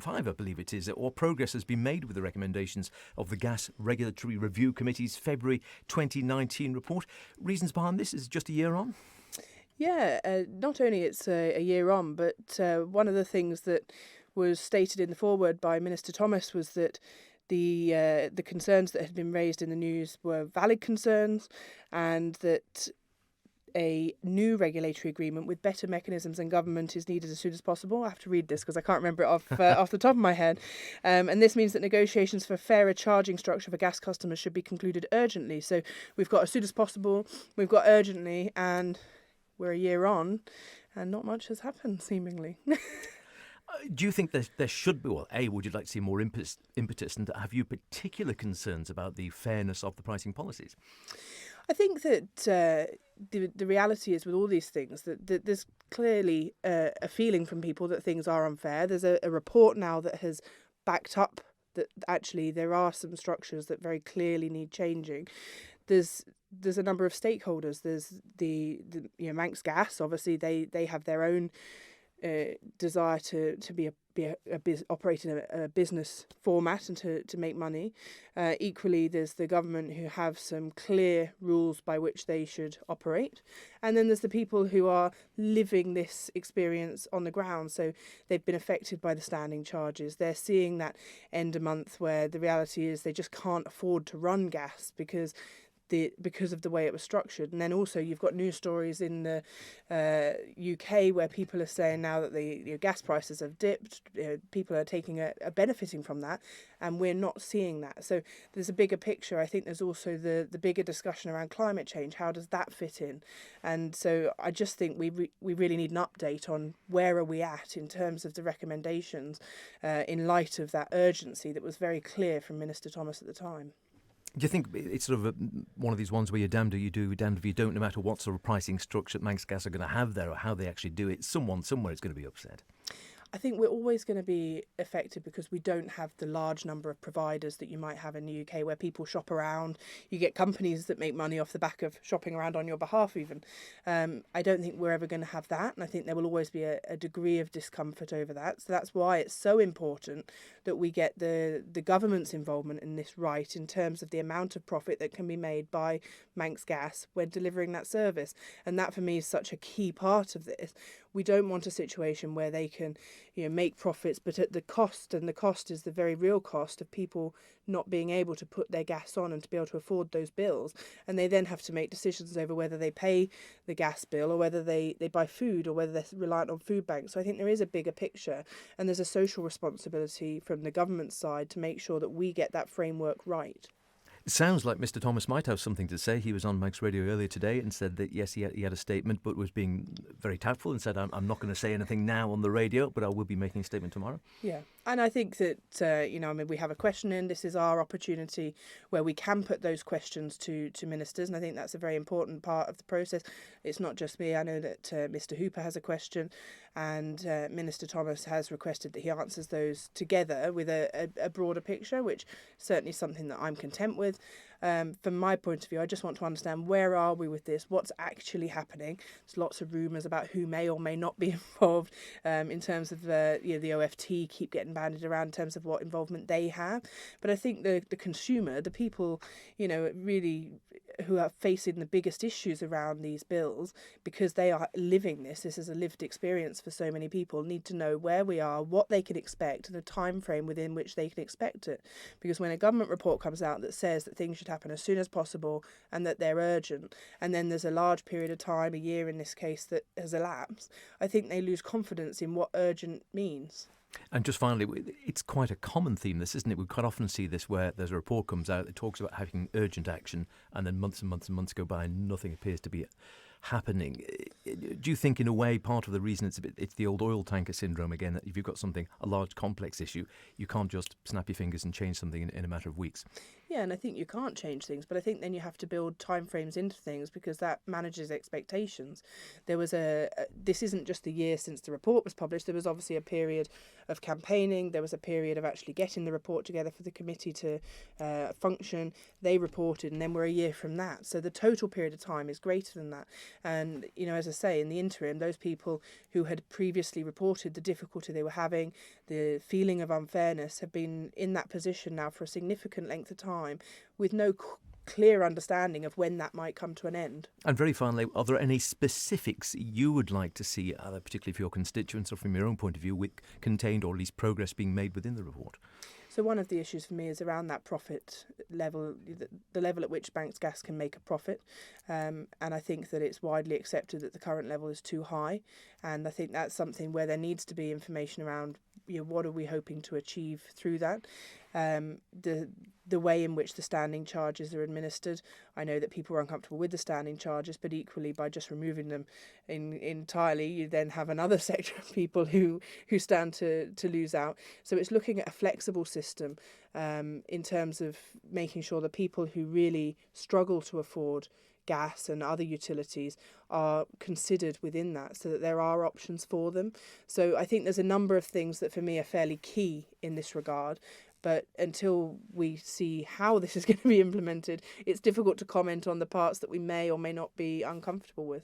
2005, I believe it is, or progress has been made with the recommendations of the Gas Regulatory Review Committee's February 2019 report. Reasons behind this is just a year on? Yeah, not only it's a year on, but one of the things that was stated in the foreword by Minister Thomas was that the concerns that had been raised in the news were valid concerns, and that a new regulatory agreement with better mechanisms and government is needed as soon as possible. I have to read this because I can't remember it off the top of my head. And this means that negotiations for a fairer charging structure for gas customers should be concluded urgently. So we've got as soon as possible, we've got urgently, and we're a year on, and not much has happened, seemingly. Do you think there should be, well, A, would you like to see more impetus, and have you particular concerns about the fairness of the pricing policies? I think that the reality is with all these things that there's clearly a feeling from people that things are unfair. There's a report now that has backed up that actually there are some structures that very clearly need changing. There's a number of stakeholders. There's the Manx Gas. Obviously, they have their own desire to operate in a business format and to make money. Equally, there's the government who have some clear rules by which they should operate. And then there's the people who are living this experience on the ground. So they've been affected by the standing charges. They're seeing that end of month where the reality is they just can't afford to run gas because of the way it was structured. And then also you've got news stories in the UK where people are saying now that the gas prices have dipped, people are benefiting from that, and we're not seeing that. So there's a bigger picture. I think there's also the bigger discussion around climate change. How does that fit in? And so I just think we really need an update on where are we at in terms of the recommendations in light of that urgency that was very clear from Minister Thomas at the time. Do you think it's sort of one of these ones where you're damned if you do, damned if you don't, no matter what sort of pricing structure Manx Gas are going to have there or how they actually do it, someone somewhere is going to be upset? I think we're always going to be affected because we don't have the large number of providers that you might have in the UK where people shop around. You get companies that make money off the back of shopping around on your behalf even. I don't think we're ever going to have that, and I think there will always be a degree of discomfort over that. So that's why it's so important that we get the government's involvement in this right in terms of the amount of profit that can be made by Manx Gas when delivering that service. And that for me is such a key part of this. We don't want a situation where they can make profits, but at the cost, and the cost is the very real cost of people not being able to put their gas on and to be able to afford those bills. And they then have to make decisions over whether they pay the gas bill or whether they buy food or whether they're reliant on food banks. So I think there is a bigger picture, and there's a social responsibility from the government side to make sure that we get that framework right. It sounds like Mr. Thomas might have something to say. He was on Manx Radio earlier today and said that, yes, he had a statement, but was being very tactful and said, I'm not going to say anything now on the radio, but I will be making a statement tomorrow. Yeah, and I think that, we have a question in. This is our opportunity where we can put those questions to ministers, and I think that's a very important part of the process. It's not just me. I know that Mr. Hooper has a question, and Minister Thomas has requested that he answers those together with a broader picture, which certainly is something that I'm content with. From my point of view, I just want to understand where are we with this, what's actually happening. There's lots of rumours about who may or may not be involved in terms of the OFT keep getting banded around in terms of what involvement they have. But I think the consumer, the people, really who are facing the biggest issues around these bills, because they are living this is a lived experience for so many people, need to know where we are, what they can expect, and the time frame within which they can expect it. Because when a government report comes out that says that things should happen as soon as possible and that they're urgent, and then there's a large period of time, a year in this case, that has elapsed, I think they lose confidence in what urgent means. And just finally, it's quite a common theme, this, isn't it? We quite often see this where there's a report comes out that talks about having urgent action, and then months and months and months go by and nothing appears to be happening. Do you think, in a way, part of the reason it's the old oil tanker syndrome again, that if you've got a large complex issue, you can't just snap your fingers and change something in a matter of weeks? Yeah, and I think you can't change things, but I think then you have to build timeframes into things because that manages expectations. There was this isn't just the year since the report was published. There was obviously a period of campaigning. There was a period of actually getting the report together for the committee to function. They reported, and then we're a year from that. So the total period of time is greater than that. And, you know, as I say, in the interim, those people who had previously reported the difficulty they were having, the feeling of unfairness, have been in that position now for a significant length of time with no clear understanding of when that might come to an end. And very finally, are there any specifics you would like to see, either particularly for your constituents or from your own point of view, contained or at least progress being made within the report? So one of the issues for me is around that profit level, the level at which Manx Gas can make a profit. And I think that it's widely accepted that the current level is too high. And I think that's something where there needs to be information around, you know, what are we hoping to achieve through that. The way in which the standing charges are administered. I know that people are uncomfortable with the standing charges, but equally by just removing them entirely, you then have another sector of people who stand to lose out. So it's looking at a flexible system in terms of making sure that people who really struggle to afford gas and other utilities are considered within that so that there are options for them. So I think there's a number of things that for me are fairly key in this regard. But until we see how this is going to be implemented, it's difficult to comment on the parts that we may or may not be uncomfortable with.